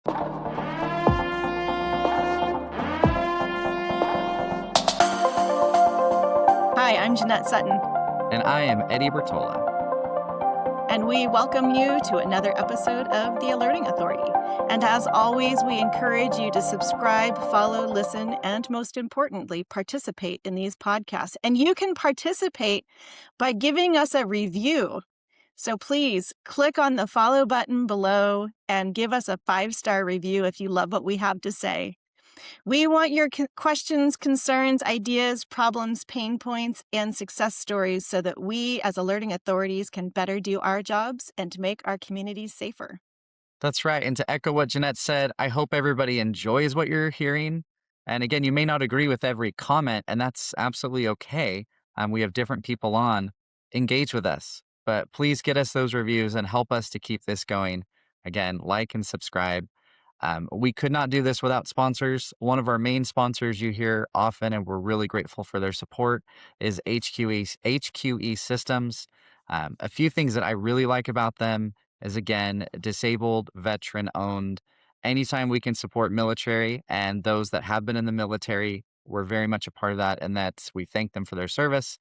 Hi, I'm Jeannette Sutton, And I am Eddie Bertola. and we welcome you to another episode of The Alerting Authority. And as always, we encourage you to subscribe, follow, listen, and most importantly, participate in these podcasts. And you can participate by giving us a review. So please click on the follow button below and give us a 5-star review if you love what we have to say. We want your questions, concerns, ideas, problems, pain points, and success stories so that we, as alerting authorities, can better do our jobs and to make our communities safer. That's right. And to echo what Jeannette said, I hope everybody enjoys what you're hearing. And again, you may not agree with every comment, and that's absolutely okay. We have different people on. Engage with us, but please get us those reviews and help us to keep this going. Again, like and subscribe. We could not do this without sponsors. One of our main sponsors you hear often, and we're really grateful for their support, is HQE Systems. A few things that I really like about them is, again, disabled, veteran-owned. Anytime we can support military and those that have been in the military, we're very much a part of that, and that we thank them for their service.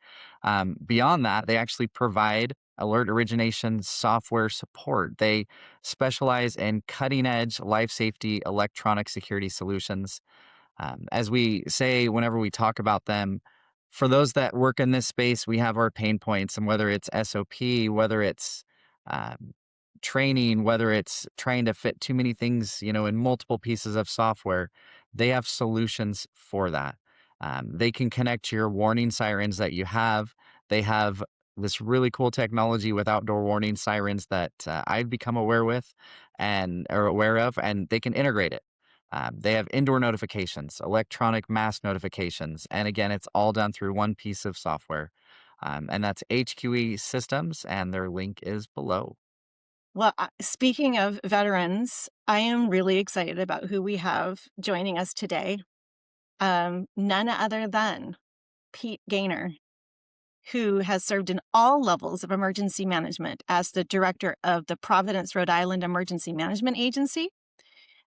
Beyond that, they actually provide alert origination software support. They specialize in cutting-edge life safety electronic security solutions. As we say whenever we talk about them, for those that work in this space, we have our pain points, and whether it's SOP, whether it's um, training, whether it's trying to fit too many things, in multiple pieces of software, they have solutions for that. They can connect to your warning sirens that you have. They have this really cool technology with outdoor warning sirens that I've become aware of, and they can integrate it. They have indoor notifications, electronic mass notifications, and again, it's all done through one piece of software. And that's HQE Systems, and their link is below. Well, speaking of veterans, I am really excited about who we have joining us today. None other than Pete Gaynor, who has served in all levels of emergency management as the director of the Providence, Rhode Island Emergency Management Agency,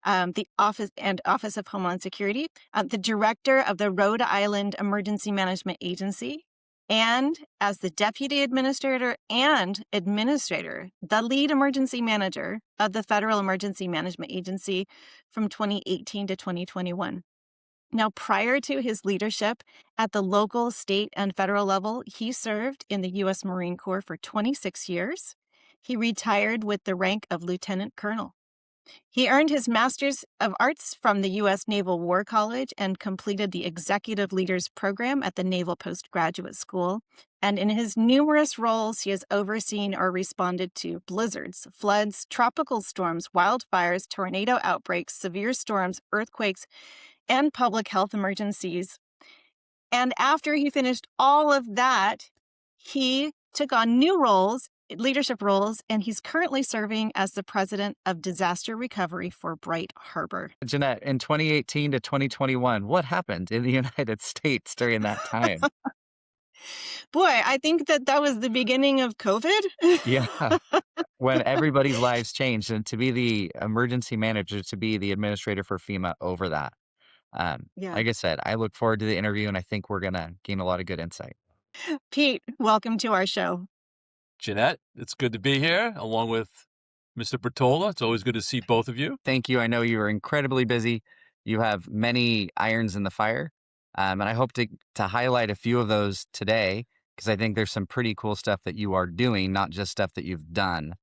the Office of Homeland Security, the director of the Rhode Island Emergency Management Agency, and as the deputy administrator and administrator, the lead emergency manager of the Federal Emergency Management Agency from 2018 to 2021. Now, prior to his leadership at the local, state, and federal level, he served in the U.S. Marine Corps for 26 years. He retired with the rank of lieutenant colonel. He earned his Master's of Arts from the U.S. Naval War College and completed the Executive Leaders Program at the Naval Postgraduate School. And in his numerous roles, he has overseen or responded to blizzards, floods, tropical storms, wildfires, tornado outbreaks, severe storms, earthquakes, and public health emergencies. And after he finished all of that, he took on new roles, leadership roles, and he's currently serving as the president of disaster recovery for Bright Harbor. Jeannette, in 2018 to 2021, what happened in the United States during that time? Boy, I think that was the beginning of COVID. Yeah, when everybody's lives changed, and to be the emergency manager, to be the administrator for FEMA over that. Yeah. Like I said, I look forward to the interview, and I think we're going to gain a lot of good insight. Pete, welcome to our show. Jeannette, it's good to be here along with Mr. Bertola. It's always good to see both of you. Thank you. I know you are incredibly busy. You have many irons in the fire, and I hope to highlight a few of those today, because I think there's some pretty cool stuff that you are doing, not just stuff that you've done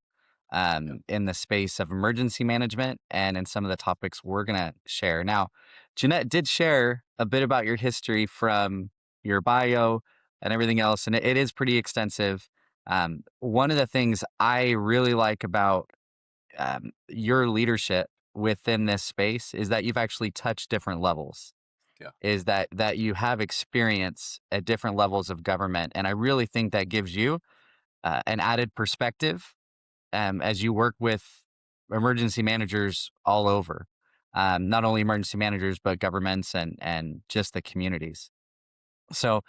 in the space of emergency management and in some of the topics we're going to share. Now, Jeannette did share a bit about your history from your bio and everything else, and it is pretty extensive. One of the things I really like about your leadership within this space is that you've actually touched different levels. Yeah. Is that you have experience at different levels of government, and I really think that gives you an added perspective as you work with emergency managers all over, not only emergency managers, but governments and just the communities. So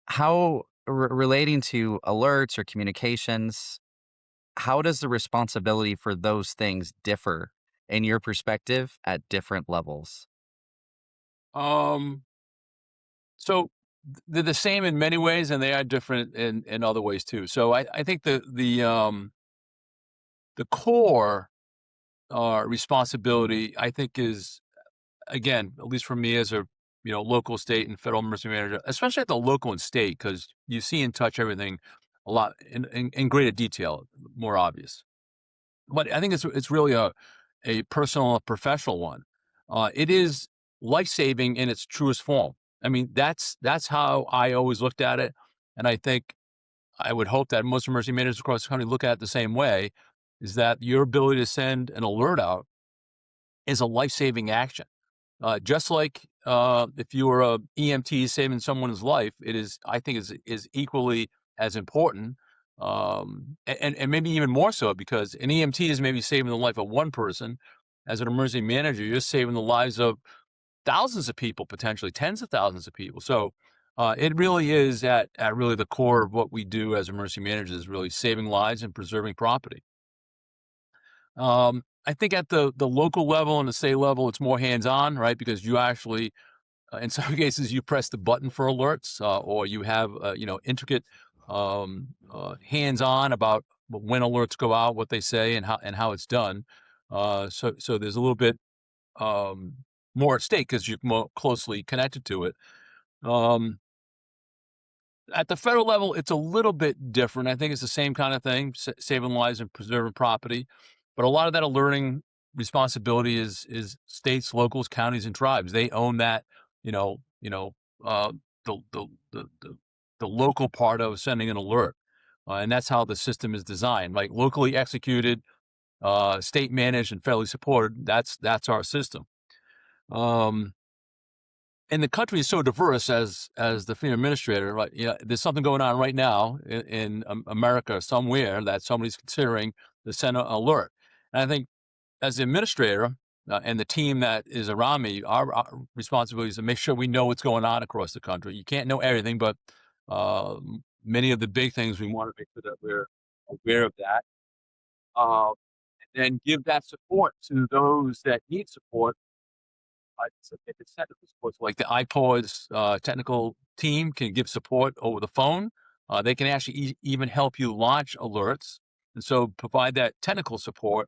how, relating to alerts or communications, how does the responsibility for those things differ in your perspective at different levels? Um, so they're the same in many ways, and they are different in other ways too. So I think the core responsibility, I think, is, again, at least for me as a local, state, and federal emergency manager, especially at the local and state, because you see and touch everything a lot in greater detail, more obvious. But I think it's really a personal, and professional one. It is life saving in its truest form. I mean, that's how I always looked at it, and I think I would hope that most emergency managers across the country look at it the same way. Is that your ability to send an alert out is a life saving action. Just like if you were a EMT saving someone's life, it is, I think, is equally as important, and maybe even more so, because an EMT is maybe saving the life of one person. As an emergency manager, you're saving the lives of thousands of people, potentially tens of thousands of people. So it really is at really the core of what we do as emergency managers, is really saving lives and preserving property. I think at the local level and the state level, it's more hands-on, right? Because you actually, in some cases, you press the button for alerts, or you have, intricate hands-on about when alerts go out, what they say, and how it's done. So there's a little bit more at stake because you're more closely connected to it. Um, at the federal level, it's a little bit different. I think it's the same kind of thing, saving lives and preserving property. But a lot of that alerting responsibility is states, locals, counties, and tribes. They own that, uh, the local part of sending an alert, and that's how the system is designed. Like locally executed, state managed, and federally supported. That's our system. Um, and the country is so diverse, as the FEMA administrator, right? There's something going on right now in America somewhere that somebody's considering to send an alert. And I think as the administrator, and the team that is around me, our responsibility is to make sure we know what's going on across the country. You can't know everything, but many of the big things, we want to make sure that we're aware of that. Uh, and then give that support to those that need support. So if it's technical support, so like the iPod's technical team can give support over the phone. They can actually even help you launch alerts, and so provide that technical support.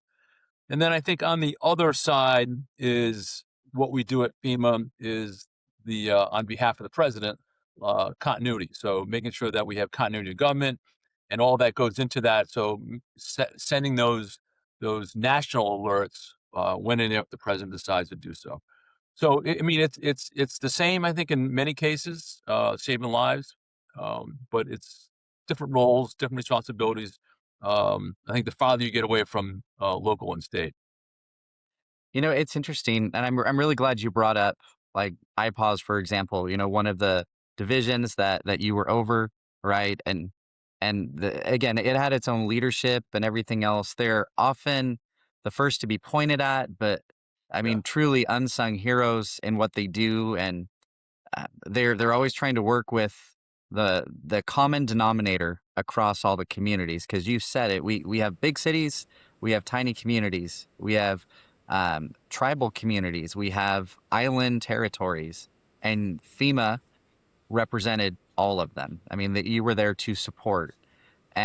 And then I think on the other side is what we do at FEMA is the on behalf of the president, continuity. So making sure that we have continuity of government and all that goes into that. So sending those national alerts when and if the president decides to do so. So I mean, it's the same, I think, in many cases, saving lives, but it's different roles, different responsibilities. I think the farther you get away from local and state. It's interesting, and I'm really glad you brought up like iPause, for example. One of the divisions that you were over, right? Again, it had its own leadership and everything else. They're often the first to be pointed at, but I Yeah, mean, truly unsung heroes in what they do, and they're always trying to work with the common denominator across all the communities. Because you said it, we have big cities, we have tiny communities, we have tribal communities, we have island territories, and FEMA represented all of them. I mean, that you were there to support.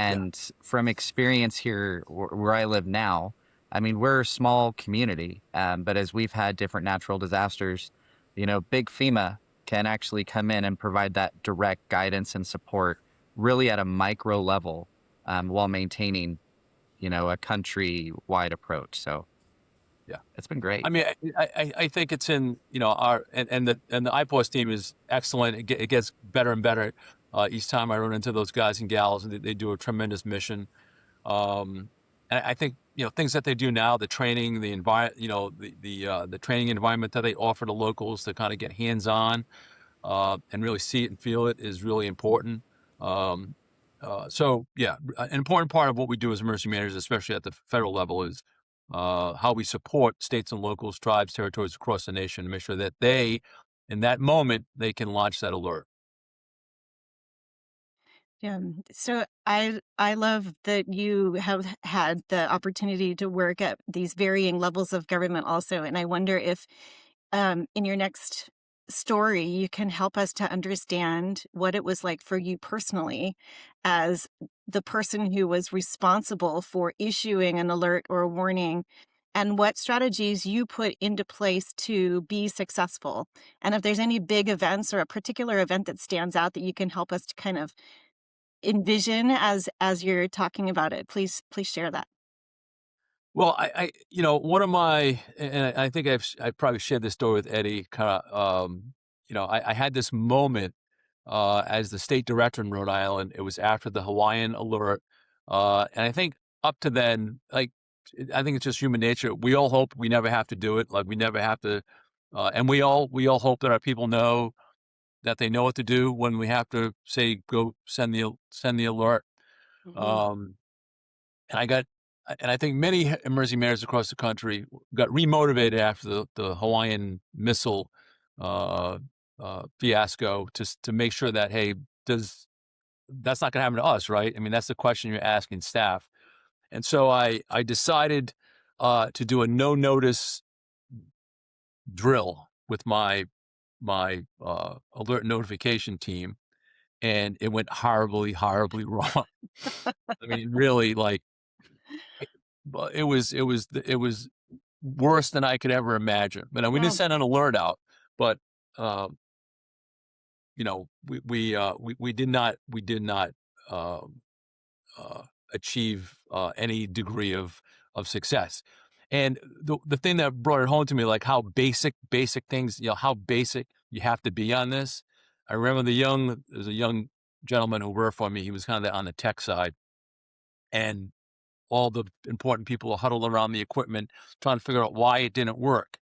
yeah, And from experience here where I live now, I mean, we're a small community, but as we've had different natural disasters, big FEMA can actually come in and provide that direct guidance and support really at a micro level, while maintaining, a country-wide approach. So yeah. it's been great. I mean, I think it's in our and the IPOS team is excellent. It gets better and better each time I run into those guys and gals, and they do a tremendous mission. Um, and I think things that they do now, the training, the environment, the training environment that they offer to locals to kind of get hands on and really see it and feel it is really important. Um, so yeah, an important part of what we do as emergency managers, especially at the federal level, is how we support states and locals, tribes, territories across the nation to make sure that they, in that moment, they can launch that alert. Yeah. So I love that you have had the opportunity to work at these varying levels of government also, and I wonder if in your next story you can help us to understand what it was like for you personally as the person who was responsible for issuing an alert or a warning, and what strategies you put into place to be successful. And if there's any big events or a particular event that stands out that you can help us to kind of envision as you're talking about it, please share that. Well, one of my, and I think I probably shared this story with Eddie. Kind of, I had this moment as the state director in Rhode Island. It was after the Hawaiian alert, and I think up to then, I think it's just human nature. We all hope we never have to do it. Like we never have to, and we all hope that our people know that they know what to do when we have to say go send the alert. Mhm. Um, and I got and I think many emergency mayors across the country got remotivated after the Hawaiian missile uh, fiasco to make sure that, hey, does that's not going to happen to us, right? I mean, that's the question you're asking staff. And so I decided to do a no notice drill with my alert notification team, and it went horribly, horribly wrong. I mean, really, like but it was worse than I could ever imagine. But we didn't Oh, send an alert out, but um, we did not um, uh, achieve any degree of success. And the thing that brought it home to me, like how basic things, how basic you have to be on this. I remember there's a young gentleman who worked for me. He was kind of on the tech side, and all the important people are huddled around the equipment trying to figure out why it didn't work.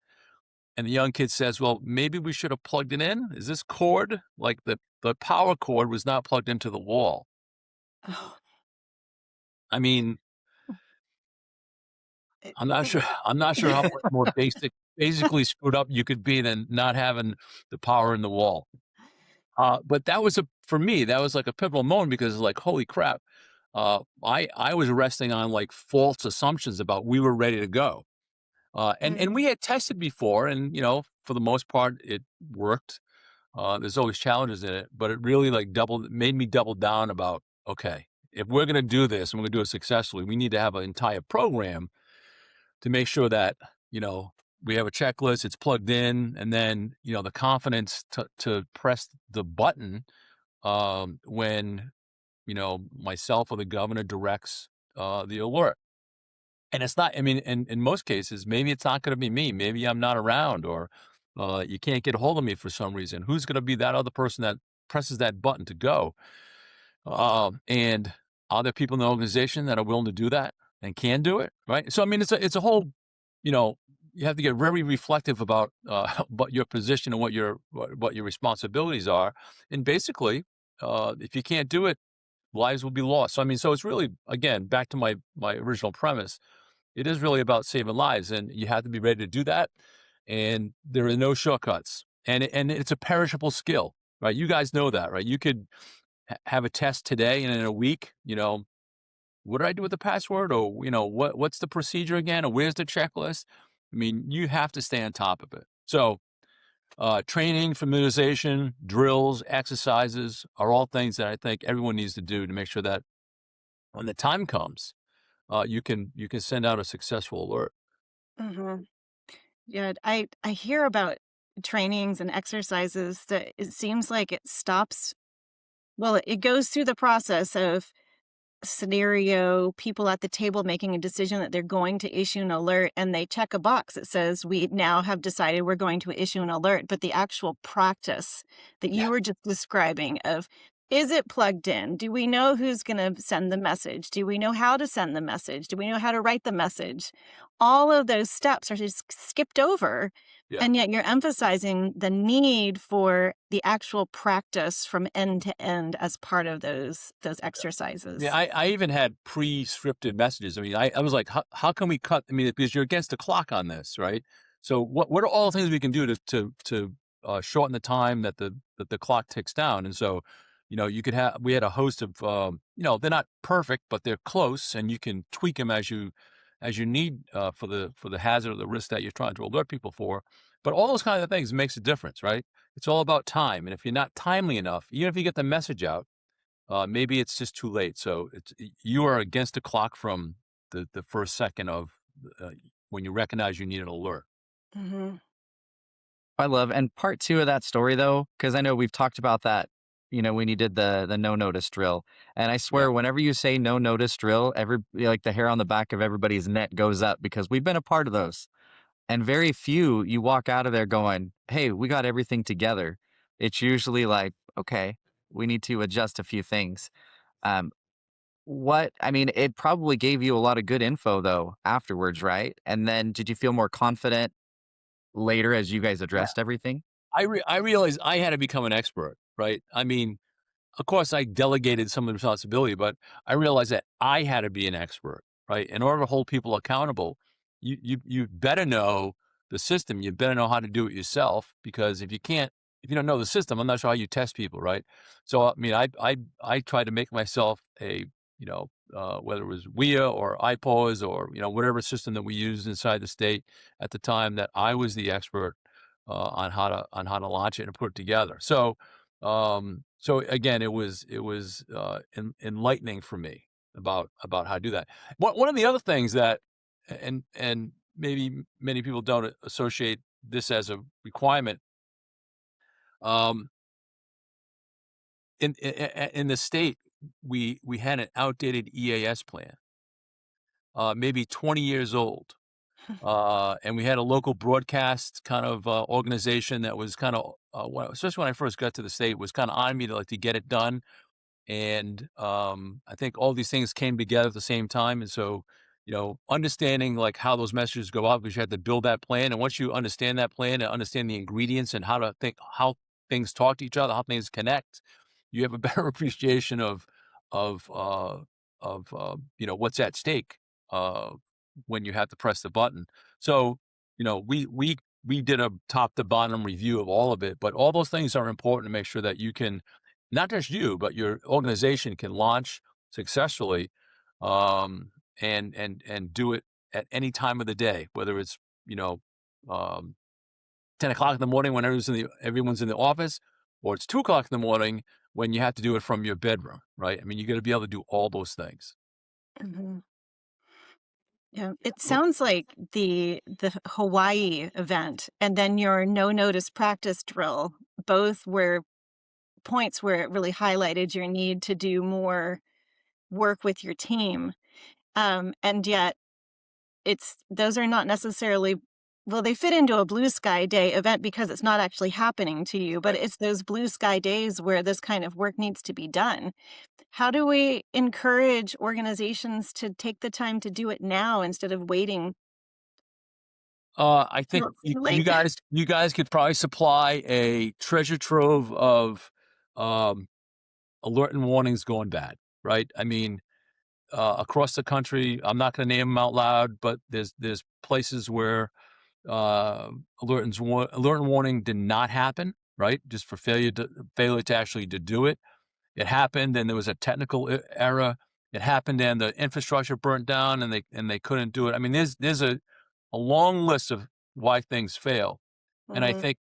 And the young kid says, "Well, maybe we should have plugged it in. Is this cord, like the power cord was not plugged into the wall?" oh, I mean, it I'm not it sure I'm not sure how much more basically screwed up you could be than not having the power in the wall. But that was for me, that was like a pivotal moment because like, holy crap. I was resting on like false assumptions about we were ready to go. And Mm, we had tested before, and for the most part, it worked. There's always challenges in it, but it really like made me double down about, okay, if we're going to do this and we're going to do it successfully, we need to have an entire program to make sure that you know we have a checklist, it's plugged in, and then the confidence to press the button when myself or the governor directs the alert. And it's not, I mean, in most cases, maybe it's not gonna be me. Maybe I'm not around or, you can't get a hold of me for some reason. Who's gonna be that other person that presses that button to go? And are there people in the organization that are willing to do that and can do it, right? So, I mean, it's a whole, you know, you have to get very reflective about, about your position and what your responsibilities are. And basically, if you can't do it, lives will be lost. So, I mean, so it's really, again, back to my original premise, it is really about saving lives, and you have to be ready to do that. And there are no shortcuts, and it's a perishable skill, right? You guys know that, right? You could have a test today, and in a week, what did I do with the password, or what's the procedure again, or where's the checklist? I mean, you have to stay on top of it. So, training, familiarization, drills, exercises are all things that I think everyone needs to do to make sure that when the time comes, you can send out a successful alert. mhm. Yeah, I hear about trainings and exercises that it seems like it stops, well, it goes through the process of scenario, people at the table making a decision that they're going to issue an alert, and they check a box that says, "We now have decided we're going to issue an alert." But the actual practice that Yeah. you were just describing of, is it plugged in? Do we know who's going to send the message? Do we know how to send the message? Do we know how to write the message? All of those steps are just skipped over. Yeah. And yet you're emphasizing the need for the actual practice from end to end as part of those Yeah, exercises. I even had pre-scripted messages. I mean, I was like, how can we cut? I mean, because you're against the clock on this, right? So what are all the things we can do to shorten the time that the clock ticks down? And so, you could have we had a host of, they're not perfect, but they're close, and you can tweak them as you need, for the hazard or the risk that you're trying to alert people for. But all those kind of things makes a difference, right? It's all about time, and if you're not timely enough, even if you get the message out, maybe it's just too late. So you are against the clock from the first second of, uh, when you recognize you need an alert. Mhm. I love and part 2 of that story though, because I know we've talked about that, when you did the no notice drill. And I Yeah. swear whenever you say no notice drill, like the hair on the back of everybody's neck goes up because we've been a part of those. And very few you walk out of there going, "Hey, we got everything together." It's usually like, "Okay, we need to adjust a few things." Um, it probably gave you a lot of good info though afterwards, right? And then did you feel more confident later as you guys Yeah. addressed everything? I realized I had to become an expert, right? I mean, of course, I delegated some of the responsibility, but I realized that I had to be an expert, right? In order to hold people accountable, you better know the system. You better know how to do it yourself, because if you don't know the system, I'm not sure how you test people, right? So I mean, I tried to make myself whether it was WIA or IPOS or whatever system that we used inside the state at the time, that I was the expert, on how to launch it and put it together. So again, it was enlightening for me about how to do that. One of the other things that, and maybe many people don't associate this as a requirement, um, in the state, we had an outdated EAS plan, maybe 20 years old. And we had a local broadcast kind of, organization that was kind of, especially when I first got to the state, was kind of on me to get it done. And, I think all these things came together at the same time, and so, understanding, like, how those messages go out, because you had to build that plan, and once you understand that plan and understand the ingredients and how things talk to each other, how things connect, you have a better appreciation of, uh what's at stake, uh, when you have to press the button. So, we did a top to bottom review of all of it, but all those things are important to make sure that you can, not just you, but your organization can launch successfully, um, and do it at any time of the day, whether it's, you know, um, 10 o'clock in the morning when everyone's in the office, or it's 2 o'clock in the morning when you have to do it from your bedroom, right? I mean, you got to be able to do all those things. Mhm. Yeah, it sounds like the Hawaii event and then your no notice practice drill both were points where it really highlighted your need to do more work with your team. And yet it's those are not necessarily well, they fit into a blue sky day event because it's not actually happening to you, but Right. it's those blue sky days where this kind of work needs to be done. How do we encourage organizations to take the time to do it now instead of waiting I think till it's too late? you guys could probably supply a treasure trove of, um, alert and warnings going bad, right? I mean, across the country, I'm not going to name them out loud, but there's places where, alert and warning did not happen, right? Just for failure to actually to do it. It happened, and there was a technical error. It happened, and the infrastructure burnt down, and they couldn't do it. I mean, there's a long list of why things fail, and I Mhm, think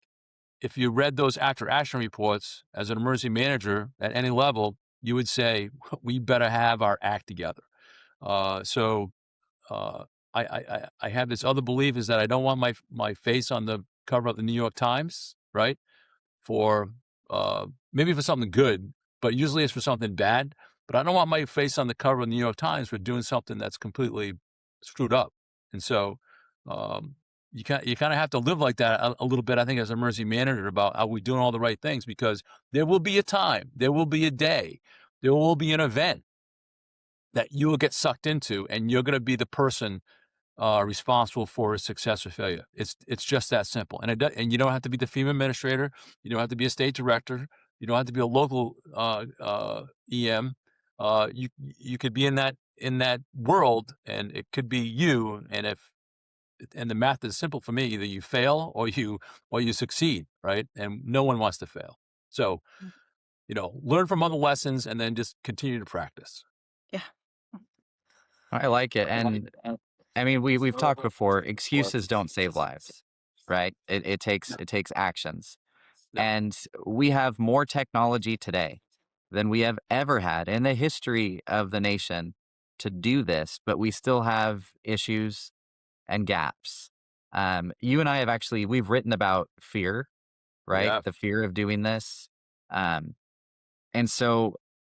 if you read those after action reports as an emergency manager at any level, you would say we better have our act together. So uh, I have this other belief, is that I don't want my face on the cover of the New York Times, right? For, maybe for something good, but usually it's for something bad. But I don't want my face on the cover of the New York Times for doing something that's completely screwed up. And so, um, you kind of have to live like that a little bit, I think, as an emergency manager, about are we doing all the right things? Because there will be a time, there will be a day, there will be an event that you will get sucked into, and you're going to be the person, responsible for his success or failure. It's just that simple, and and you don't have to be the FEMA administrator. You don't have to be a state director. You don't have to be a local, EM. You could be in that world, and it could be you. And the math is simple for me: either you fail or you succeed, right? And no one wants to fail. So learn from other lessons and then just continue to practice. Yeah. I like it. And I mean, we've talked before, excuses don't save lives, right? It takes actions. No. And we have more technology today than we have ever had in the history of the nation to do this, but we still have issues and gaps. You and I have actually we've written about fear, right? Yeah. The fear of doing this. Um, and so,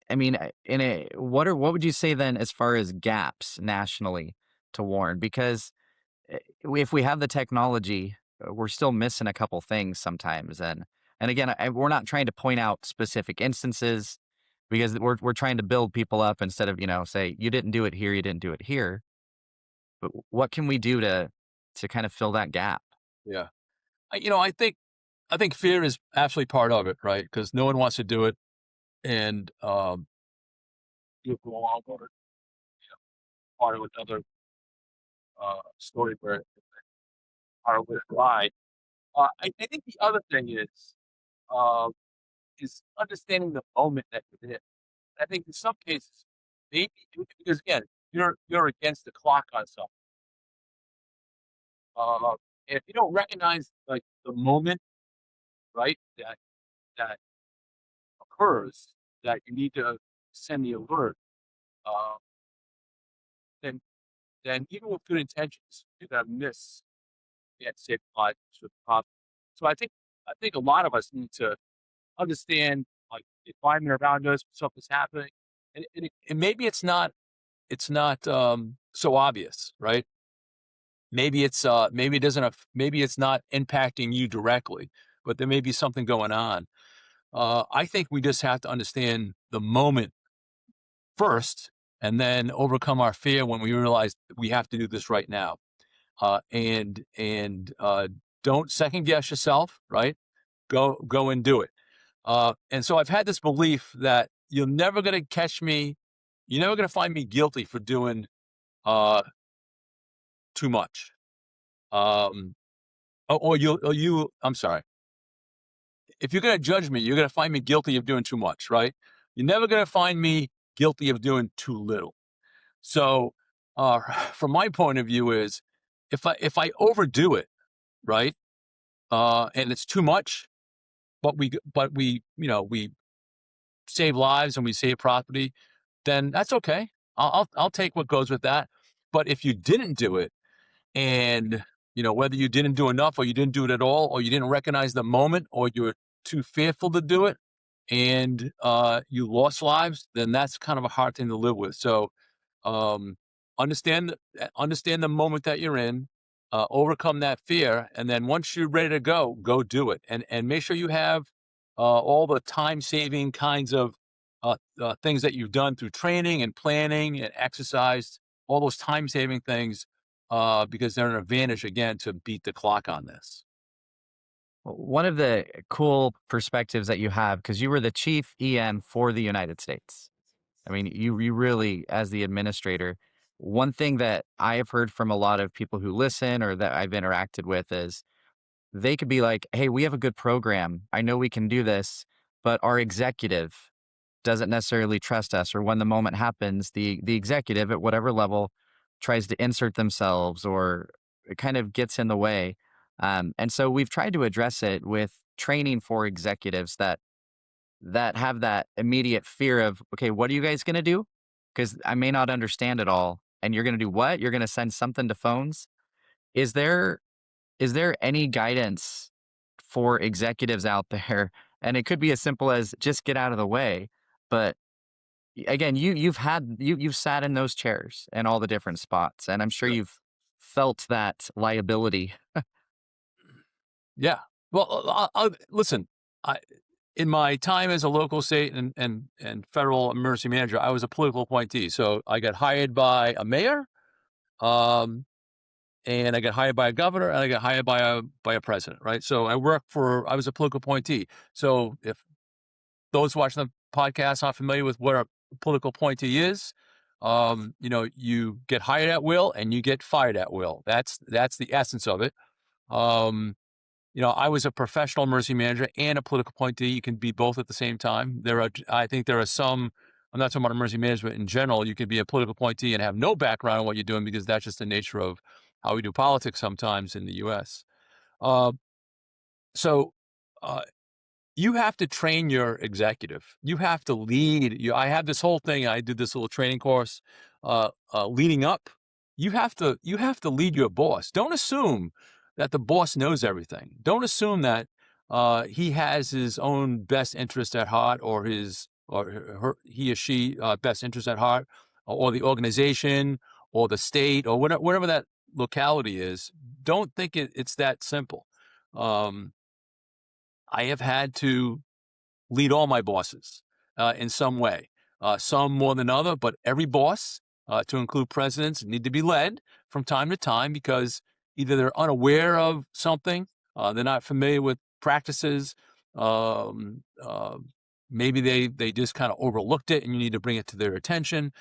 I mean, what would you say then as far as gaps nationally to warn? Because if we have the technology, we're still missing a couple things sometimes. And again, we're not trying to point out specific instances because we're trying to build people up instead of say you didn't do it here, you didn't do it here. But what can we do to kind of fill that gap? Yeah. I think fear is absolutely part of it, right? Because no one wants to do it, and you go along with it. Part of another story where part with lie. I think the other thing uh, is understanding the moment that you're in. I think in some cases, maybe because again, you're against the clock on something. And if you don't recognize like the moment, right, that occurs, that you need to send the alert, uh, then even with good intentions, you're gonna miss that safe life. So I think a lot of us need to understand like the environment around us, something's happening, and maybe it's not so obvious, right? Maybe it doesn't maybe it's not impacting you directly, but there may be something going on. I think we just have to understand the moment first, and then overcome our fear when we realize that we have to do this right now. And don't second guess yourself, right? Go and do it. And so I've had this belief that you're never going to catch me. You're never going to find me guilty for doing uh, too much. Um, I'm sorry. If you're going to judge me, you're going to find me guilty of doing too much, right? You're never going to find me guilty of doing too little. So, from my point of view, is if I overdo it, right, and it's too much, but we save lives and we save property, then that's okay. I'll take what goes with that. But if you didn't do it, and whether you didn't do enough or you didn't do it at all, or you didn't recognize the moment, or you were too fearful to do it, and you lost lives, then that's kind of a hard thing to live with. So um, understand the moment that you're in, overcome that fear, and then once you're ready to go do it, and make sure you have all the time saving kinds of things that you've done through training and planning and exercise, all those time saving things, because they're an advantage again to beat the clock on this. One of the cool perspectives that you have, because you were the chief EM for the United States. I mean, you really, as the administrator, one thing that I have heard from a lot of people who listen or that I've interacted with is they could be like, hey, we have a good program. I know we can do this, but our executive doesn't necessarily trust us. Or when the moment happens, the executive at whatever level tries to insert themselves or it kind of gets in the way. And so we've tried to address it with training for executives that have that immediate fear of, okay, what are you guys going to do? Because I may not understand it all. And you're going to do what? You're going to send something to phones? Is there is there any guidance for executives out there? And it could be as simple as just get out of the way. But again, you've sat in those chairs in all the different spots, and I'm sure Yeah. you've felt that liability. Yeah. Well, listen. I, in my time as a local, state, and federal emergency manager, I was a political appointee. So I got hired by a mayor, um, and I got hired by a governor, and I got hired by a president. Right. So I was a political appointee. So if those watching the podcast aren't familiar with what a political appointee is, you get hired at will and you get fired at will. That's the essence of it. Um, I was a professional emergency manager and a political appointee. You can be both at the same time. I think there are some, I'm not talking about emergency management in general. You can be a political appointee and have no background in what you're doing because that's just the nature of how we do politics sometimes in the U.S. Uh, so, uh, you have to train your executive. You have to lead. I have this whole thing. I did this little training course leading up. You have to lead your boss. Don't assume that the boss knows everything. Don't assume that he has his own best interest at heart, or he or she best interest at heart, or the organization, or the state, or whatever that locality is. Don't think it's that simple. Um, I have had to lead all my bosses in some way, some more than other, but every boss, to include presidents, need to be led from time to time because either they're unaware of something, they're not familiar with practices, um, uh, maybe they just kind of overlooked it and you need to bring it to their attention.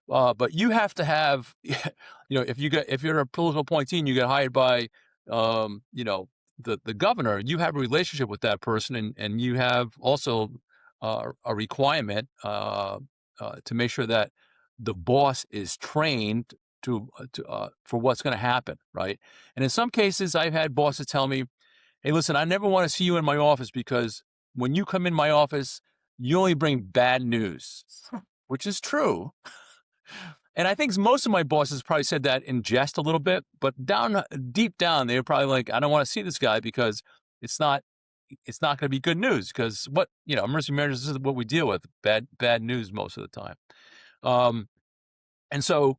But you have to have, if you're a political appointee and you get hired by, um, you know, the governor, you have a relationship with that person, and you have also a requirement to make sure that the boss is trained for what's going to happen, right? And in some cases, I've had bosses tell me, "Hey, listen, I never want to see you in my office because when you come in my office, you only bring bad news," which is true. And I think most of my bosses probably said that in jest a little bit, but deep down, they were probably like, "I don't want to see this guy because it's not it's not going to be good news." Because emergency managers, this is what we deal with: bad news most of the time. Um, and so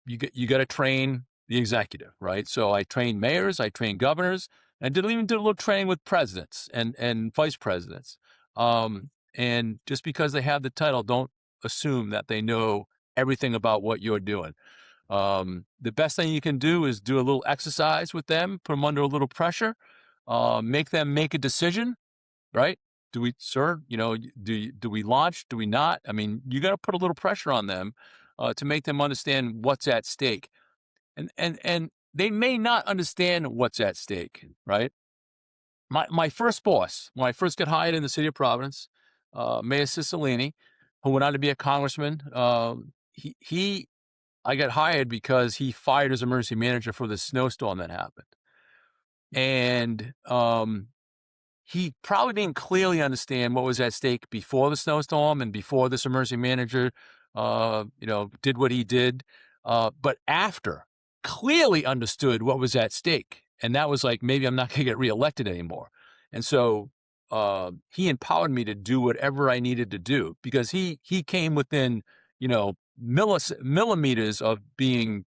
you got to train the executive, right? So I trained mayors, I trained governors, and even did a little training with presidents and vice presidents. And just because they have the title, don't assume that they know everything about what you're doing. The best thing you can do is do a little exercise with them, put them under a little pressure, make them make a decision, right? Do we, sir, do we launch? Do we not? I mean, you got to put a little pressure on them to make them understand what's at stake. And they may not understand what's at stake, right? My first boss, when I first got hired in the city of Providence, Mayor Cicilline, who went on to be a congressman, he I got hired because he fired his emergency manager for the snowstorm that happened. And he probably didn't clearly understand what was at stake before the snowstorm and before this emergency manager, did what he did. But after, clearly understood what was at stake. And that was like, maybe I'm not going to get reelected anymore. And so he empowered me to do whatever I needed to do because he came within, millimeters of being,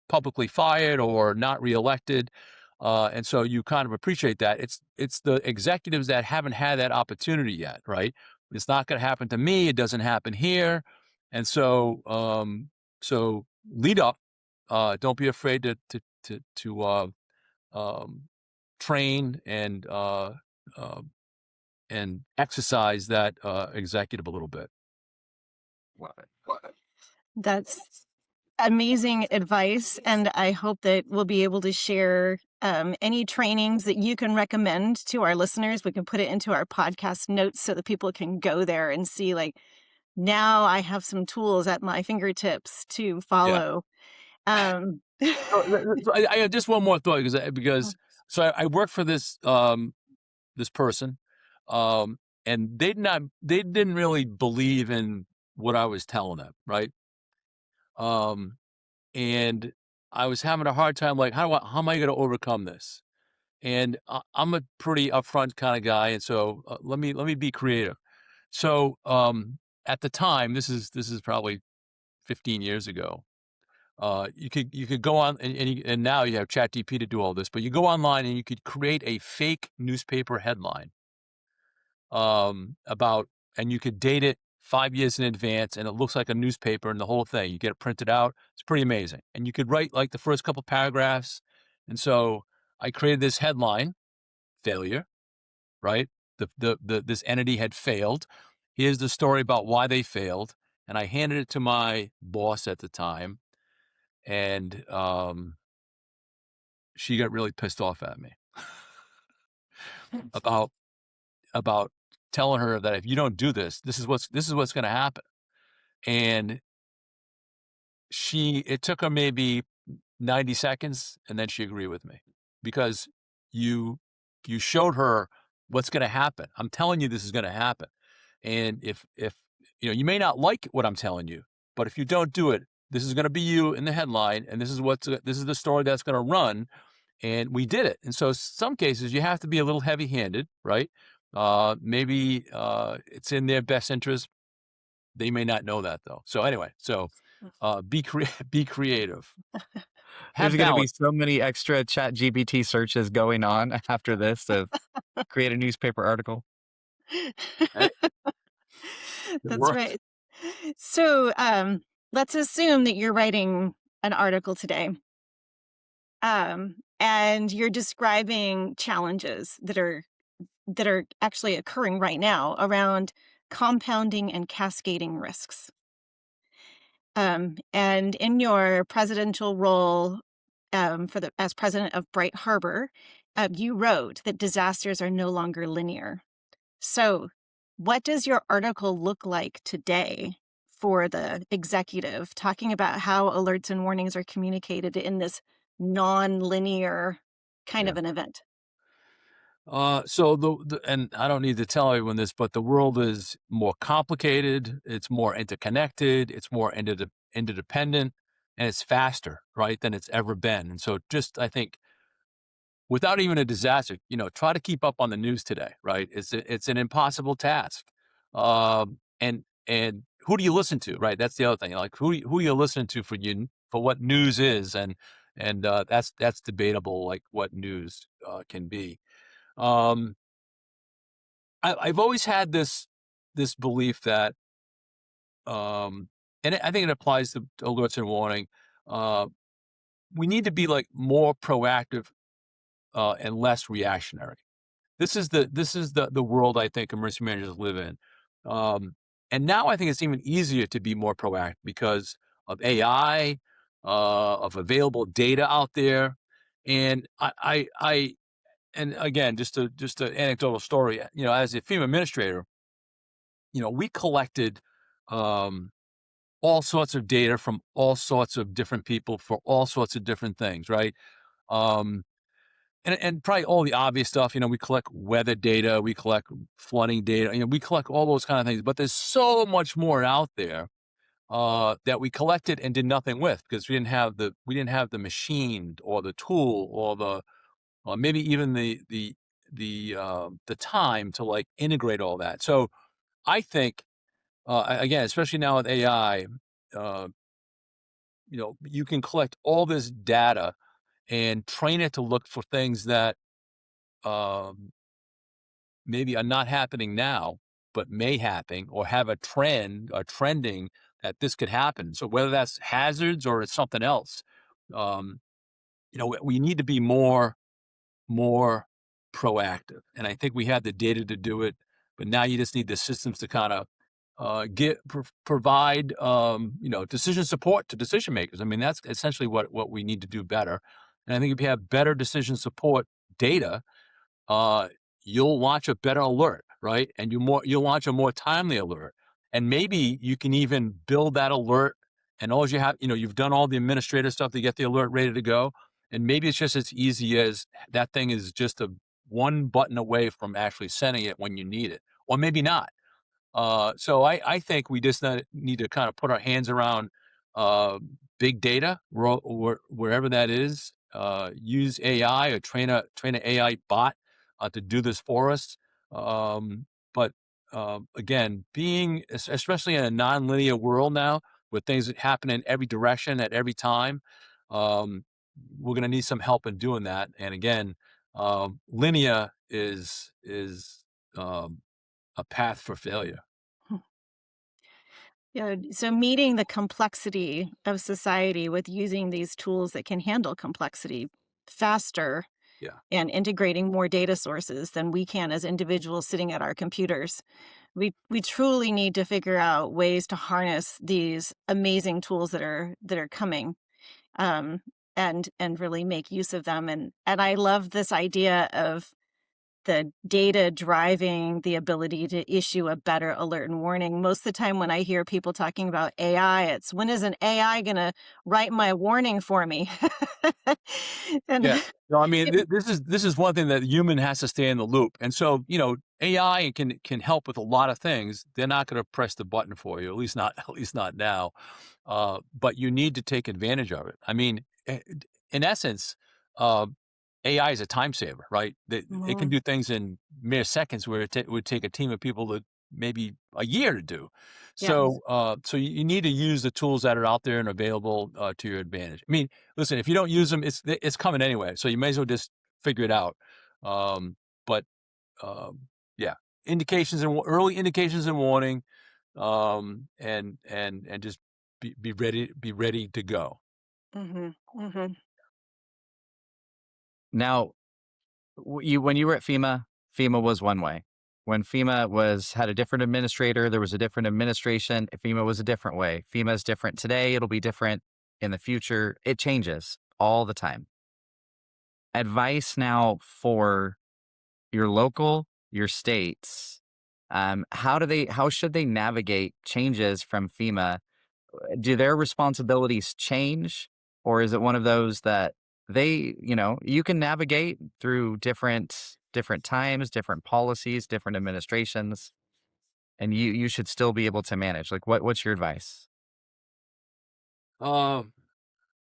publicly fired or not reelected. And so you kind of appreciate that. It's the executives that haven't had that opportunity yet, right? It's not going to happen to me. It doesn't happen here. And so lead up. Don't be afraid to um, train and exercise that executive a little bit. That's amazing advice, and I hope that we'll be able to share any trainings that you can recommend to our listeners. We can put it into our podcast notes so that people can go there and see, like, now I have some tools at my fingertips to Yeah. follow. I have just one more thought because so I work for this person, and they didn't really believe in what I was telling them, right? And I was having a hard time, like, how am I going to overcome this? And I'm a pretty upfront kind of guy, and so let me be creative. So at the time, this is probably 15 years ago. You could go on and now you have ChatGPT to do all this, but you go online and you could create a fake newspaper headline about, and you could date it 5 years in advance, and it looks like a newspaper and the whole thing. You get it printed out. It's pretty amazing, and you could write like the first couple paragraphs. And so I created this headline: failure. Right? This entity had failed. Here's the story about why they failed, and I handed it to my boss at the time, and she got really pissed off at me. about about telling her that if you don't do this, this is what's going to happen. And it took her maybe 90 seconds, and then she agreed with me because you you showed her what's going to happen. I'm telling you this is going to happen. And if you may not like what I'm telling you, but if you don't do it, this is going to be you in the headline, and this is the story that's going to run. And we did it. And so some cases you have to be a little heavy-handed, right? Maybe it's in their best interest. They may not know that though. So anyway, be creative. There's Have gonna be balance. so many extra ChatGPT searches going on after this to create a newspaper article. Hey, it That's worked. right. So, let's assume that you're writing an article today, and you're describing challenges that are actually occurring right now around compounding and cascading risks. And in your presidential role, as president of Bright Harbor, you wrote that disasters are no longer linear. So, what does your article look like today for the executive, talking about how alerts and warnings are communicated in this non-linear kind Yeah. of an event? So and I don't need to tell everyone this, but the world is more complicated. It's more interconnected. It's more interdependent, and it's faster, right, than it's ever been. And so, just I think without even a disaster, try to keep up on the news today, right? It's an impossible task. And who do you listen to, right? That's the other thing. Like who you listen to for what news is, and that's debatable. Like what news can be. Um, I've always had this belief that, and I think it applies to alerts and warning. Uh, we need to be like more proactive and less reactionary. This is the world I think emergency managers live in. Um, and now I think it's even easier to be more proactive because of AI, of available data out there. And and again, just an anecdotal story, as a FEMA administrator, we collected um, all sorts of data from all sorts of different people for all sorts of different things, right? Um, and probably all the obvious stuff, we collect weather data, we collect flooding data, we collect all those kind of things. But there's so much more out there that we collected and did nothing with because we didn't have the machine or the tool or maybe even the time to like integrate all that. So I think again, especially now with AI, uh, you can collect all this data and train it to look for things that um, maybe are not happening now, but may happen or have a trend or trending that this could happen. So whether that's hazards or it's something else, um, we need to be more proactive. And I think we have the data to do it, but now you just need the systems to kind of provide decision support to decision makers. I mean, that's essentially what we need to do better. And I think if you have better decision support data, uh, you'll launch a better alert, right? And you'll launch a more timely alert. And maybe you can even build that alert and all you have, you've done all the administrative stuff to get the alert ready to go. And maybe it's just as easy as that thing is just a one button away from actually sending it when you need it. Or maybe not. So I think we just need to kind of put our hands around uh, big data wherever that is. Use AI or train an AI bot to do this for us. But again, especially in a nonlinear world now, where things happen in every direction at every time, um, we're going to need some help in doing that. And again, linear is um, a path for failure. Yeah, so meeting the complexity of society with using these tools that can handle complexity faster Yeah. and integrating more data sources than we can as individuals sitting at our computers. We truly need to figure out ways to harness these amazing tools that are coming, um, and really make use of them. And I love this idea of the data driving the ability to issue a better alert and warning. Most of the time when I hear people talking about AI, it's when is an AI going to write my warning for me? And Yeah. No, I mean, it- this is one thing that the human has to stay in the loop. And so, AI can help with a lot of things. They're not going to press the button for you, at least not at least not now. But you need to take advantage of it. I mean, in essence, uh, AI is a time saver, right? It can Mhm. do things in mere seconds where it would take a team of people to maybe a year to do. Yes. So you need to use the tools that are out there and available to your advantage. I mean, listen, if you don't use them, it's coming anyway. So you may as well just figure it out. Um, but um, yeah, indications and early indications and warning, and just be ready to go. Mhm. Mhm. Now, when you were at FEMA, FEMA was one way. When FEMA had a different administrator, there was a different administration. FEMA was a different way. FEMA is different today. It'll be different in the future. It changes all the time. Advice now for your local, your states. How should they navigate changes from FEMA? Do their responsibilities change, or is it one of those that you can navigate through different times, different policies, different administrations, and you should still be able to manage? Like, what's your advice? Um,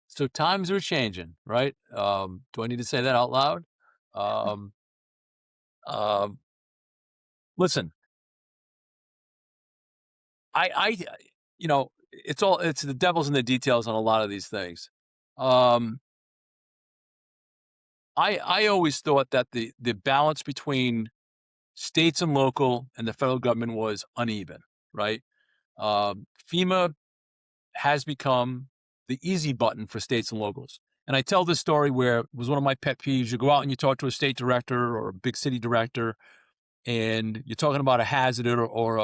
so times are changing, right? Do I need to say that out loud? Um, um, Listen, I, it's the devil's in the details on a lot of these things. Um, I always thought that the balance between states and local and the federal government was uneven, right? FEMA has become the easy button for states and locals. And I tell this story where it was one of my pet peeves. You go out and you talk to a state director or a big city director, and you're talking about a hazard or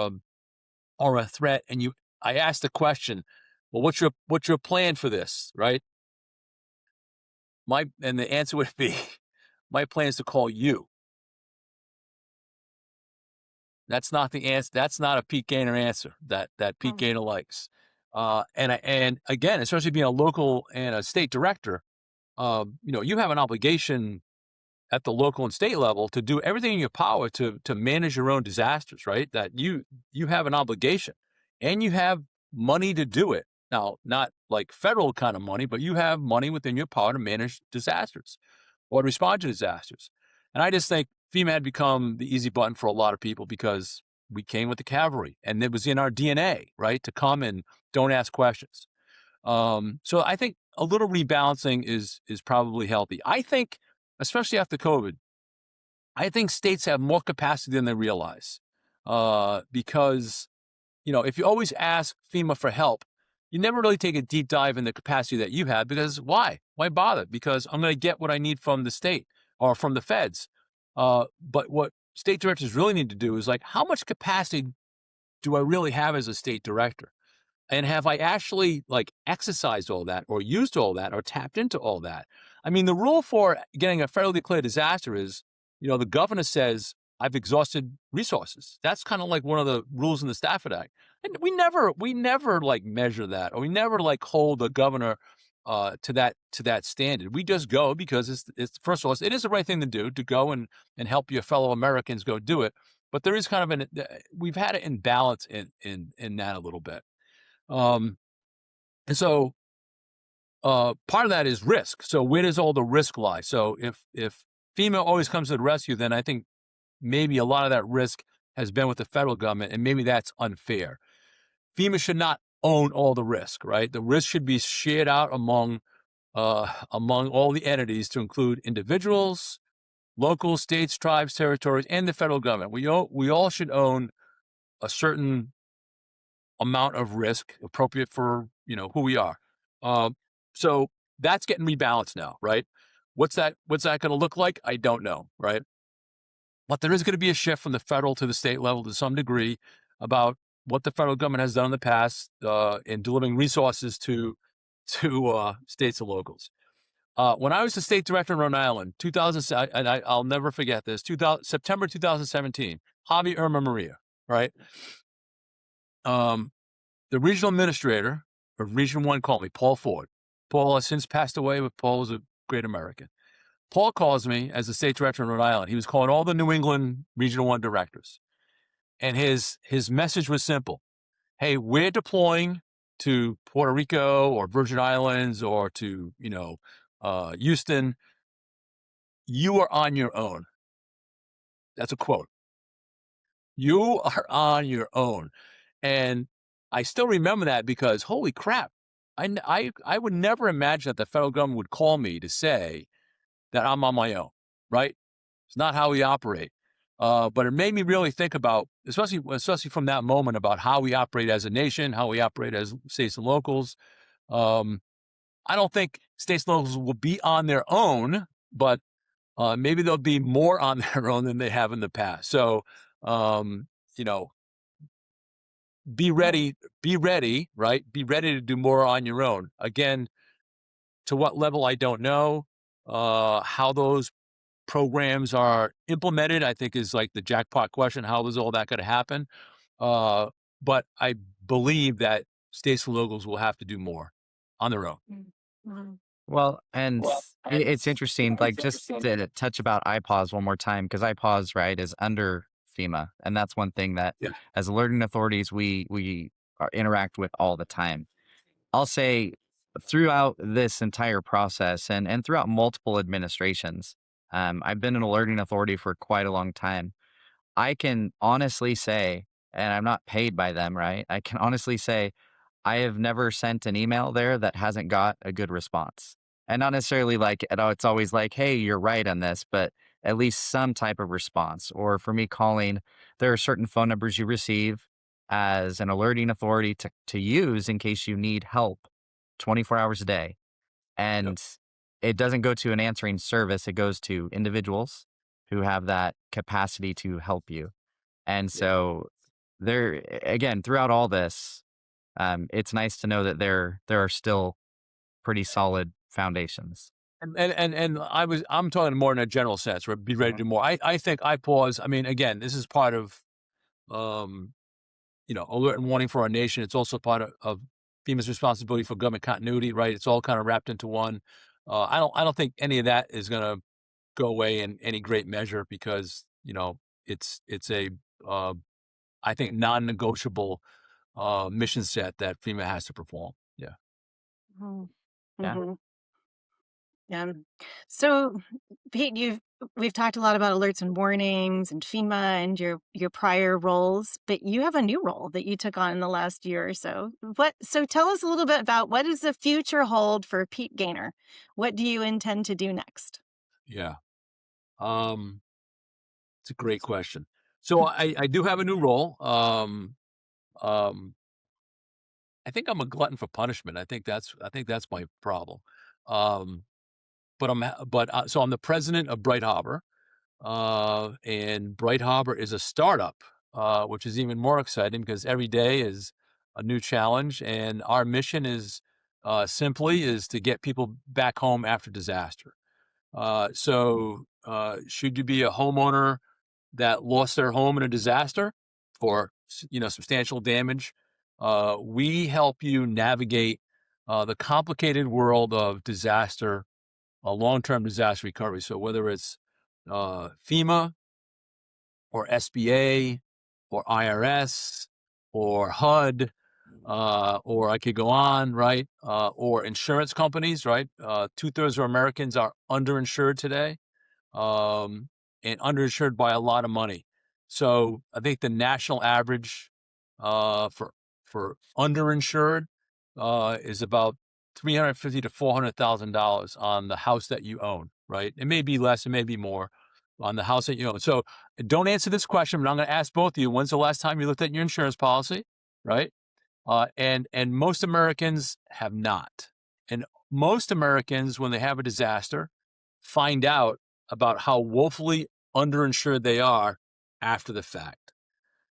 a threat, and I asked the question, well, what's your plan for this, right? And the answer would be, my plan is to call you. That's not the answer. That's not a Pete Gaynor answer that Pete Mm. Gaynor likes. And again, especially being a local and a state director, you have an obligation at the local and state level to do everything in your power to manage your own disasters, right? That you have an obligation, and you have money to do it. Now, not like federal kind of money, but you have money within your power to manage disasters or to respond to disasters. And I just think FEMA had become the easy button for a lot of people because we came with the cavalry, and it was in our DNA, right, to come and don't ask questions. So I think a little rebalancing is probably healthy. I think, especially after COVID, I think states have more capacity than they realize. Because if you always ask FEMA for help, you never really take a deep dive in the capacity that you have, because why? Why bother? Because I'm going to get what I need from the state or from the feds. But what state directors really need to do is, like, how much capacity do I really have as a state director? And have I actually, like, exercised all that or used all that or tapped into all that? I mean, the rule for getting a federally declared disaster is, the governor says, I've exhausted resources. That's kind of like one of the rules in the Stafford Act. And we never like measure that, or we never like hold the governor to that standard. We just go because it's first of all, it is the right thing to do, to go and help your fellow Americans go do it. But there is kind of we've had an imbalance in that a little bit. Um, and so part of that is risk. So where does all the risk lie? So if FEMA always comes to the rescue, then I think maybe a lot of that risk has been with the federal government, and maybe that's unfair. FEMA should not own all the risk, right? The risk should be shared out among all the entities, to include individuals, local, states, tribes, territories, and the federal government. We all should own a certain amount of risk appropriate for who we are. Um, so that's getting rebalanced now, right? What's that going to look like? I don't know, right? But there is going to be a shift from the federal to the state level to some degree about what the federal government has done in the past in delivering resources to states and locals. When I was the state director in Rhode Island, 2000, and I'll never forget this, September 2017, Javi Irma Maria, right? The regional administrator of Region 1 called me, Paul Ford. Paul has since passed away, but Paul was a great American. Paul calls me as the state director in Rhode Island. He was calling all the New England Regional 1 directors. And his message was simple. Hey, we're deploying to Puerto Rico or Virgin Islands or to, Houston. You are on your own. That's a quote. You are on your own. And I still remember that because holy crap, I would never imagine that the federal government would call me to say that I'm on my own, right? It's not how we operate. But it made me really think about, especially from that moment, about how we operate as a nation, how we operate as states and locals. I don't think states and locals will be on their own, but maybe they'll be more on their own than they have in the past. So, you know, be ready, right? Be ready to do more on your own. Again, to what level, I don't know. How those programs are implemented, I think, is like the jackpot question. How is all that going to happen? But I believe that states and locals will have to do more on their own. Mhm. Well, and it's interesting, like just to touch about iPause one more time, because iPause, right, is under FEMA. And that's one thing that Yeah. as alerting authorities, interact with all the time. I'll say throughout this entire process and throughout multiple administrations, I've been an alerting authority for quite a long time. I can honestly say, and I'm not paid by them, right? I can honestly say I have never sent an email there that hasn't got a good response. And not necessarily like, it's always like, hey, you're right on this, but at least some type of response. Or for me calling, there are certain phone numbers you receive as an alerting authority to use in case you need help 24 hours a day. Yep. And it doesn't go to an answering service, it goes to individuals who have that capacity to help you. And Yeah. so there again, throughout all this, it's nice to know that there are still pretty solid foundations. And I'm talking more in a general sense, right? Be ready to do more. I think I pause. I mean, again, this is part of, um, alert and warning for our nation. It's also part of FEMA's responsibility for government continuity, right? It's all kind of wrapped into one. I don't think any of that is going to go away in any great measure because, it's a, uh, I think, non-negotiable mission set that FEMA has to perform. Yeah. Mhm. Yeah. Mhm. Yeah. So, Pete, we've talked a lot about alerts and warnings and FEMA and your prior roles, but you have a new role that you took on in the last year or so. So tell us a little bit about what does the future hold for Pete Gaynor? What do you intend to do next? Yeah. Um, it's a great question. So I do have a new role. Um, I think I'm a glutton for punishment. I think that's my problem. Um, so I'm the president of Bright Harbor, and Bright Harbor is a startup, which is even more exciting because every day is a new challenge, and our mission is to get people back home after disaster. Should you be a homeowner that lost their home in a disaster or substantial damage, we help you navigate the complicated world of disaster, long-term disaster recovery. So whether it's FEMA or SBA or IRS or HUD, or I could go on, right? Or insurance companies, right? Two-thirds of Americans are underinsured today, um, and underinsured by a lot of money. So I think the national average for underinsured is about $350 to $400,000 on the house that you own, right? It may be less, it may be more on the house that you own. So don't answer this question, but I'm going to ask both of you. When's the last time you looked at your insurance policy, right? And most Americans have not. And most Americans, when they have a disaster, find out about how woefully underinsured they are after the fact.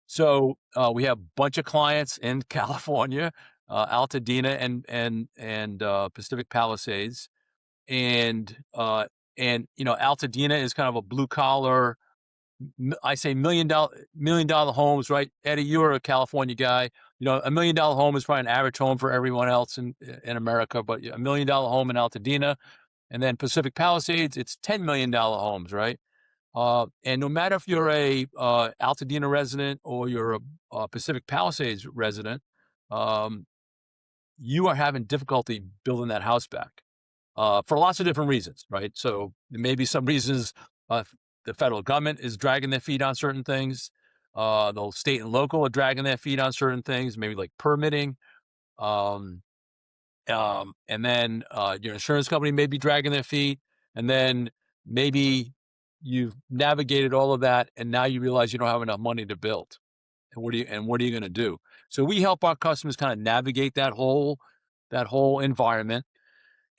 So we have a bunch of clients in California, Altadena and Pacific Palisades, and Altadena is kind of a blue collar. I say $1 million homes, right? Eddie, you're a California guy. $1 million home is probably an average home for everyone else in America, but $1 million home in Altadena, and then Pacific Palisades, it's $10 million homes, right? And no matter if you're a Altadena resident or you're a Pacific Palisades resident, um, you are having difficulty building that house back for lots of different reasons, right? So maybe some reasons the federal government is dragging their feet on certain things. The state and local are dragging their feet on certain things, maybe like permitting. Um, and then your insurance company may be dragging their feet. And then maybe you've navigated all of that, and now you realize you don't have enough money to build. And what are you going to do? So we help our customers kind of navigate that whole environment.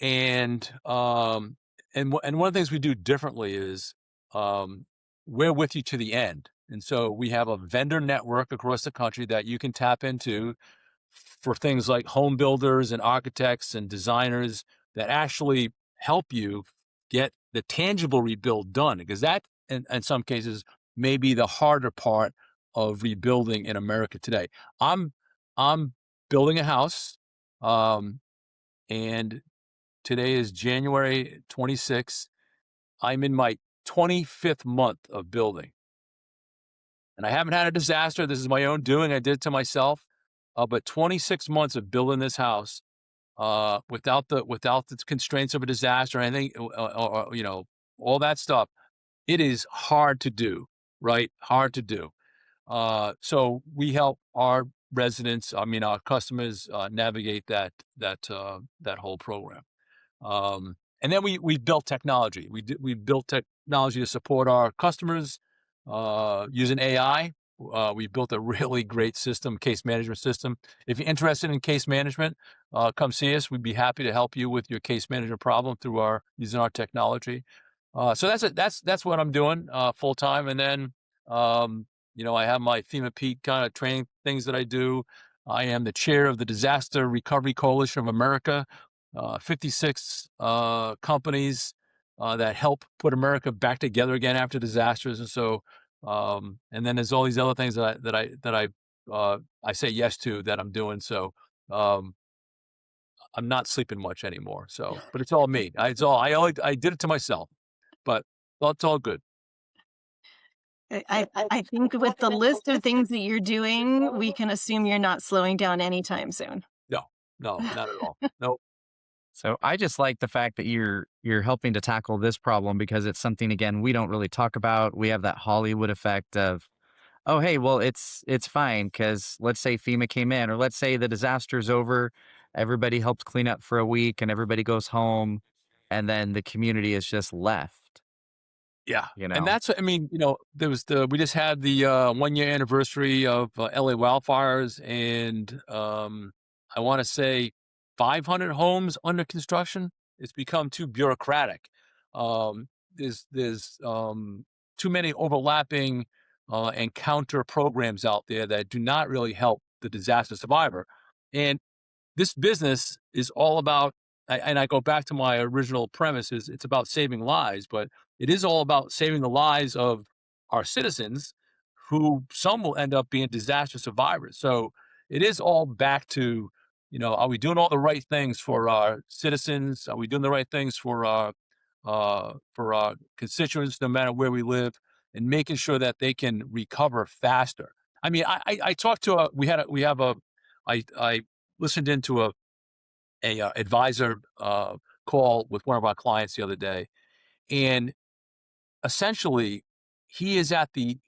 And one of the things we do differently is we're with you to the end. And so we have a vendor network across the country that you can tap into for things like home builders and architects and designers that actually help you get the tangible rebuild done, because that, in some cases, may be the harder part of rebuilding in America today. I'm I'm building a house, and today is January 26th. I'm in my 25th month of building, and I haven't had a disaster. This is my own doing. I did it to myself. But 26 months of building this house without the constraints of a disaster, or anything, all that stuff. It is hard to do, right? Hard to do. So we help our residents, our customers, navigate that whole program. And then we built technology. We built technology to support our customers using AI. We built a really great system, case management system. If you're interested in case management, come see us. We'd be happy to help you with your case management problem using our technology. So that's what I'm doing full time. And then I have my FEMA Pete kind of training things that I do. I am the chair of the Disaster Recovery Coalition of America, 56 companies that help put America back together again after disasters. And so, and then there's all these other things I say yes to that I'm doing. So, I'm not sleeping much anymore. So, but it's all me. I did it to myself, but it's all good. I think with the list of things that you're doing, we can assume you're not slowing down anytime soon. No, no, not at all. No. So I just like the fact that you're helping to tackle this problem because it's something, again, we don't really talk about. We have that Hollywood effect of, oh, hey, well, it's fine because let's say FEMA came in, or let's say the disaster's over, everybody helps clean up for a week and everybody goes home, and then the community is just left, Yeah. you And know? that's, we just had the 1 year anniversary of LA wildfires, and I want to say 500 homes under construction. It's become too bureaucratic. There's too many overlapping and counter programs out there that do not really help the disaster survivor. And this business is all about, and I go back to my original premise, is it's about saving lives, but it is all about saving the lives of our citizens, who some will end up being disaster survivors. So it is all back to, are we doing all the right things for our citizens? Are we doing the right things for our constituents, no matter where we live, and making sure that they can recover faster? I mean, I talked to I listened into a advisor call with one of our clients the other day, and essentially he is at the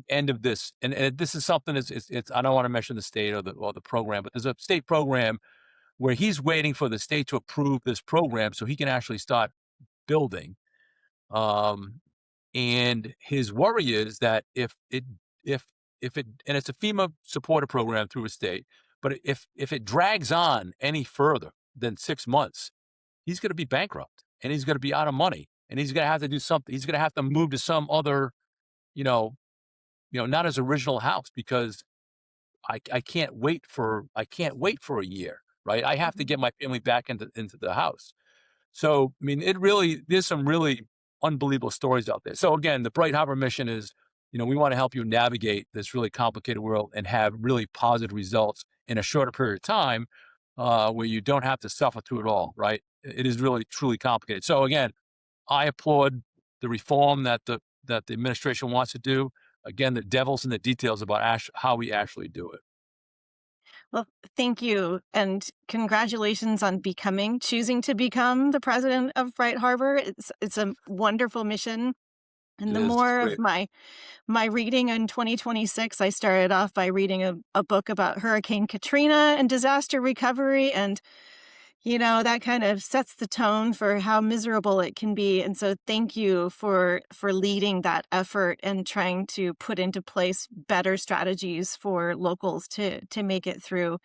end of this, and this is something it's I don't want to mention the state or the program, but there's a state program where he's waiting for the state to approve this program so he can actually start building. Um, and his worry is that if it and it's a FEMA supported program through a state, but if it drags on any further than 6 months, he's going to be bankrupt and he's going to be out of money, and he's going to have to do something. He's going to have to move to some other, you know, not his original house, because I can't wait for a year. right? I have to get my family back into the house. So, I mean, there's some really unbelievable stories out there. So again, the Bright Harbor mission is, we want to help you navigate this really complicated world and have really positive results in a shorter period of time, where you don't have to suffer through it all, right? It is really, truly complicated. So again, I applaud the reform that the administration wants to do. Again, the devil's in the details about how we actually do it. Well, thank you, and congratulations on choosing to become the president of Bright Harbor. It's a wonderful mission, and It the is. It's more of great. my reading in 2026, I started off by reading a book about Hurricane Katrina and disaster recovery, and that kind of sets the tone for how miserable it can be. And so thank you for leading that effort and trying to put into place better strategies for locals to make it through.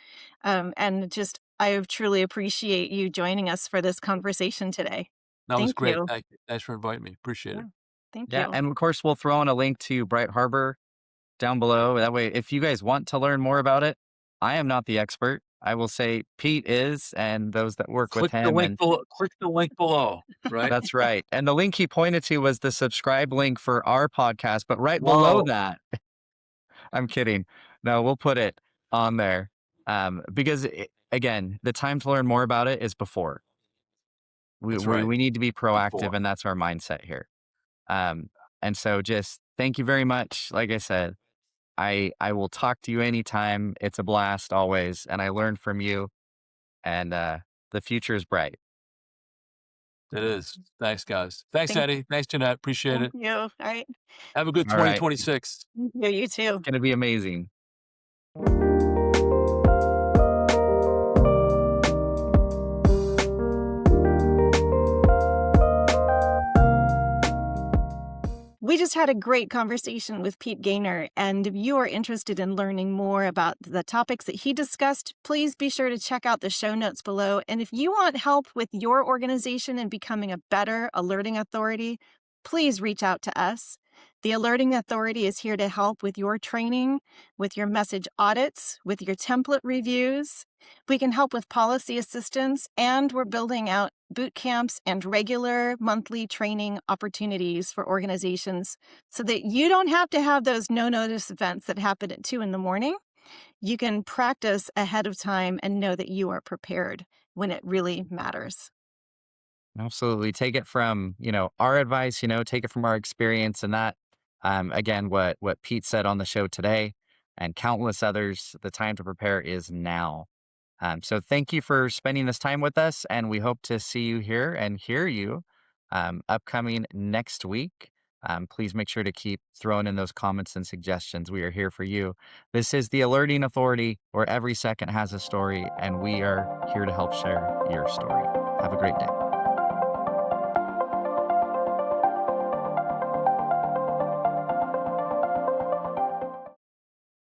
And just I truly appreciate you joining us for this conversation today. That was Thank great. you. Thank you. Thanks for inviting me. Appreciate Yeah. it. Thank Yeah, you. and of course, we'll throw in a link to Bright Harbor down below. That way, if you guys want to learn more about it, I am not the expert. I will say Pete is, and those that work with Click the him. link And below. Click the link below. Right. that's right. And the link he pointed to was the subscribe link for our podcast. But right below Whoa. that, I'm kidding. No, we'll put it on there, because again, the time to learn more about it is before. We, That's we right. we need to be proactive, Before. and that's our mindset here. Um, and so, just thank you very much. Like I said, I will talk to you anytime. It's a blast always, and I learn from you. And the future is bright. It is. Thanks, guys. Thanks, Thank Eddie. Thanks, Jeanette. Appreciate thank it. you. All right. Have a good All right, 2026. Thank you. You it's too. gonna be amazing. We just had a great conversation with Pete Gaynor, and if you are interested in learning more about the topics that he discussed, please be sure to check out the show notes below. And if you want help with your organization in becoming a better alerting authority, please reach out to us. The Alerting Authority is here to help with your training, with your message audits, with your template reviews. We can help with policy assistance, and we're building out boot camps and regular monthly training opportunities for organizations so that you don't have to have those no-notice events that happen at 2 in the morning. You can practice ahead of time and know that you are prepared when it really matters. Absolutely. Take it from, our advice, take it from our experience, and that, again, what Pete said on the show today and countless others, the time to prepare is now. So thank you for spending this time with us, and we hope to see you here and hear you upcoming next week. Please make sure to keep throwing in those comments and suggestions. We are here for you. This is the Alerting Authority, where every second has a story, and we are here to help share your story. Have a great day.